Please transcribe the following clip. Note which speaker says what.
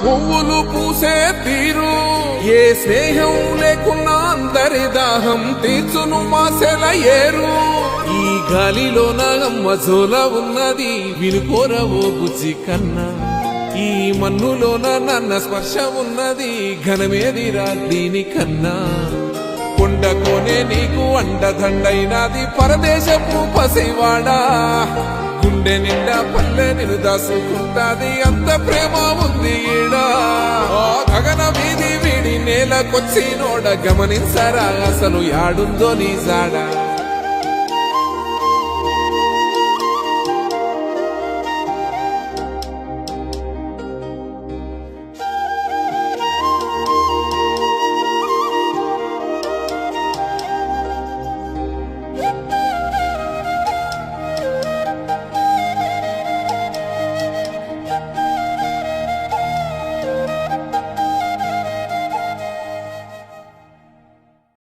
Speaker 1: పువ్వులు పూసే తీరు ఏ స్నేహం లేకున్నా అందరి దాహం తీర్చును మాసెల ఏరు. ఈ గాలిలోన మజోల ఉన్నది వినుకోరవో బుజ్జి కన్నా. ఈ మన్నులోన నన్న స్పర్శ ఉన్నది ఘనమేదిరా దీనికన్నా. కొండకోనే నీకు అండదండైనది పరదేశపు పసివాడా. గుండె నిండా పల్లె నిన్ను దాసుకుంటాది అంత ప్రేమ ఉంది ఈడా. గగన వీధి వీడి నేలకొచ్చినోడ గమనించరా అసలు యాడుందో నీ జాడా.